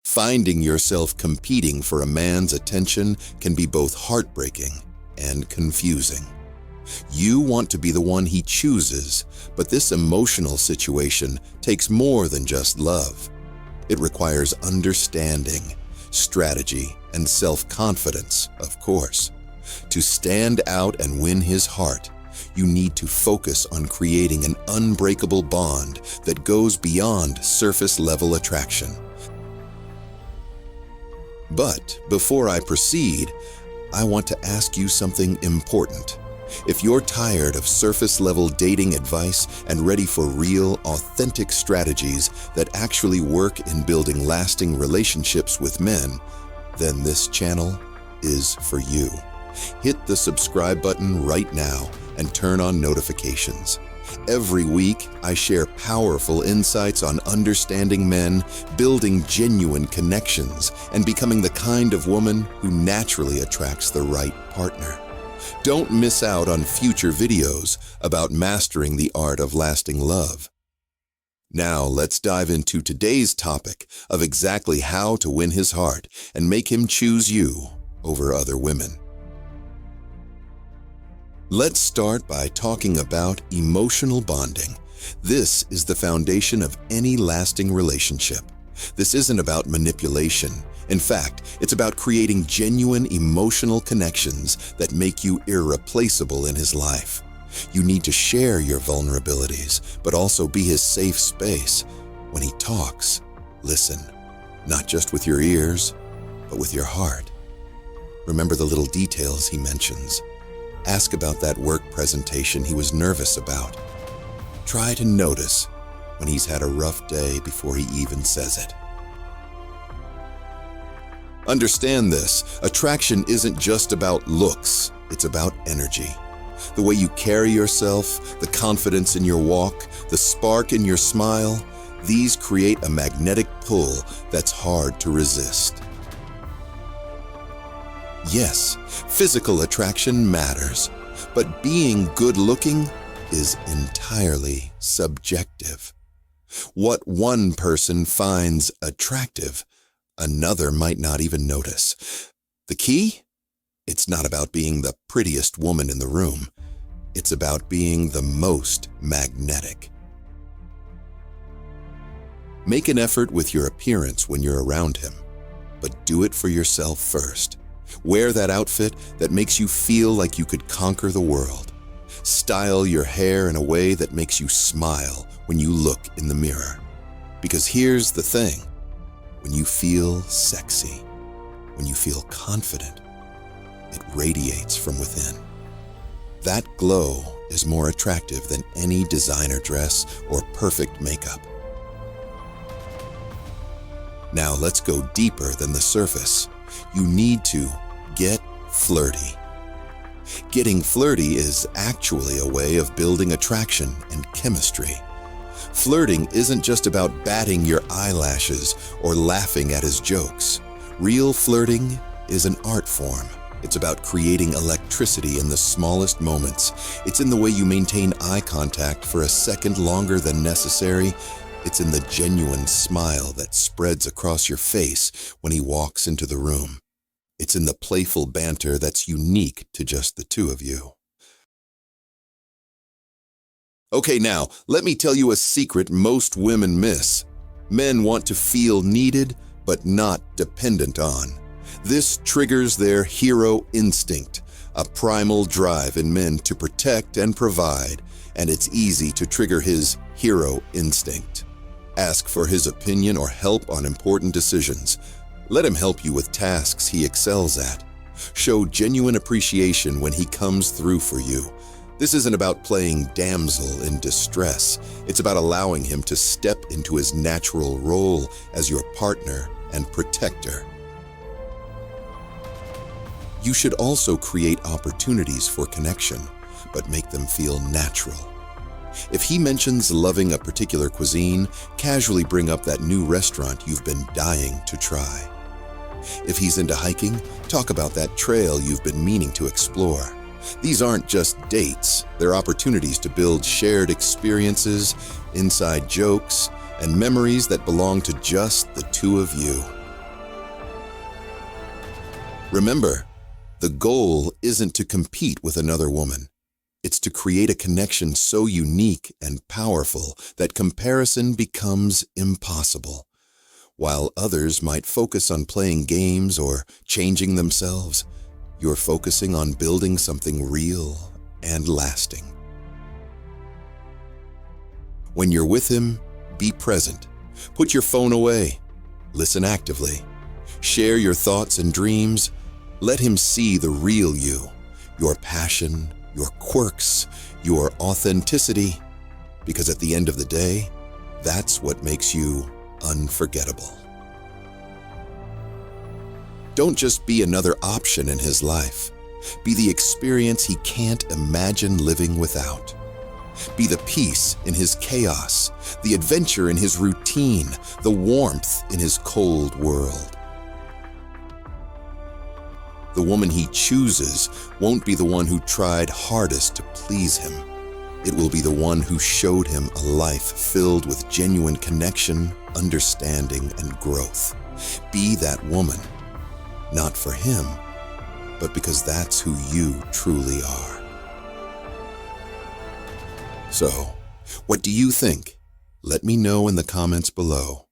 Finding yourself competing for a man's attention can be both heartbreaking and confusing. You want to be the one he chooses, but this emotional situation takes more than just love. It requires understanding, strategy, and self-confidence, of course. To stand out and win his heart, you need to focus on creating an unbreakable bond that goes beyond surface-level attraction. But before I proceed, I want to ask you something important. If you're tired of surface-level dating advice and ready for real, authentic strategies that actually work in building lasting relationships with men, then this channel is for you. Hit the subscribe button right now and turn on notifications. Every week, I share powerful insights on understanding men, building genuine connections, and becoming the kind of woman who naturally attracts the right partner. Don't miss out on future videos about mastering the art of lasting love. Now, let's dive into today's topic of exactly how to win his heart and make him choose you over other women. Let's start by talking about emotional bonding. This is the foundation of any lasting relationship. This isn't about manipulation. In fact, it's about creating genuine emotional connections that make you irreplaceable in his life. You need to share your vulnerabilities, but also be his safe space. When he talks, listen, not just with your ears, but with your heart. Remember the little details he mentions. Ask about that work presentation he was nervous about. Try to notice when he's had a rough day before he even says it. Understand this, attraction isn't just about looks, it's about energy. The way you carry yourself, the confidence in your walk, the spark in your smile, these create a magnetic pull that's hard to resist. Yes, physical attraction matters, but being good-looking is entirely subjective. What one person finds attractive, another might not even notice. The key? It's not about being the prettiest woman in the room. It's about being the most magnetic. Make an effort with your appearance when you're around him, but do it for yourself first. Wear that outfit that makes you feel like you could conquer the world. Style your hair in a way that makes you smile when you look in the mirror. Because here's the thing, when you feel sexy, when you feel confident, it radiates from within. That glow is more attractive than any designer dress or perfect makeup. Now let's go deeper than the surface. You need to get flirty. Getting flirty is actually a way of building attraction and chemistry. Flirting isn't just about batting your eyelashes or laughing at his jokes. Real flirting is an art form. It's about creating electricity in the smallest moments. It's in the way you maintain eye contact for a second longer than necessary. It's in the genuine smile that spreads across your face when he walks into the room. It's in the playful banter that's unique to just the two of you. Okay, now, let me tell you a secret most women miss. Men want to feel needed, but not dependent on. This triggers their hero instinct, a primal drive in men to protect and provide, and it's easy to trigger his hero instinct. Ask for his opinion or help on important decisions. Let him help you with tasks he excels at. Show genuine appreciation when he comes through for you. This isn't about playing damsel in distress. It's about allowing him to step into his natural role as your partner and protector. You should also create opportunities for connection, but make them feel natural. If he mentions loving a particular cuisine, casually bring up that new restaurant you've been dying to try. If he's into hiking, talk about that trail you've been meaning to explore. These aren't just dates, they're opportunities to build shared experiences, inside jokes, and memories that belong to just the two of you. Remember, the goal isn't to compete with another woman. It's to create a connection so unique and powerful that comparison becomes impossible. While others might focus on playing games or changing themselves, you're focusing on building something real and lasting. When you're with him, be present. Put your phone away. Listen actively. Share your thoughts and dreams. Let him see the real you, your passion, your quirks, your authenticity, because at the end of the day, that's what makes you unforgettable. Don't just be another option in his life. Be the experience he can't imagine living without. Be the peace in his chaos, the adventure in his routine, the warmth in his cold world. The woman he chooses won't be the one who tried hardest to please him. It will be the one who showed him a life filled with genuine connection, understanding, and growth. Be that woman, not for him, but because that's who you truly are. So, what do you think? Let me know in the comments below.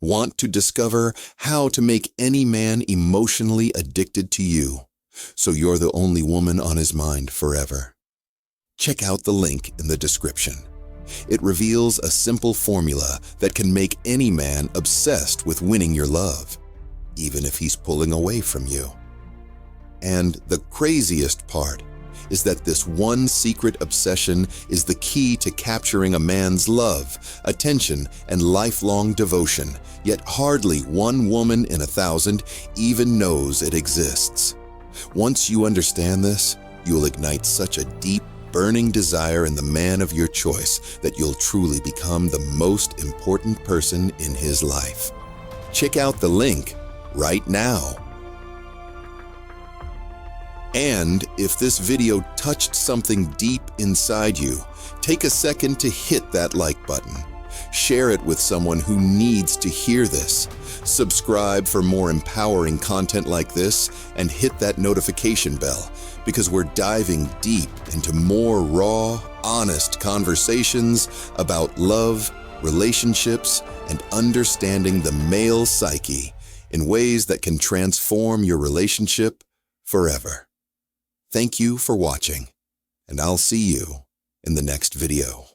Want to discover how to make any man emotionally addicted to you, so you're the only woman on his mind forever? Check out the link in the description. It reveals a simple formula that can make any man obsessed with winning your love, even if he's pulling away from you. And the craziest part is that this one secret obsession is the key to capturing a man's love, attention, and lifelong devotion, yet hardly one woman in 1,000 even knows it exists. Once you understand this, you'll ignite such a deep, burning desire in the man of your choice that you'll truly become the most important person in his life. Check out the link right now. And if this video touched something deep inside you, take a second to hit that like button. Share it with someone who needs to hear this. Subscribe for more empowering content like this and hit that notification bell, because we're diving deep into more raw, honest conversations about love, relationships, and understanding the male psyche in ways that can transform your relationship forever. Thank you for watching, and I'll see you in the next video.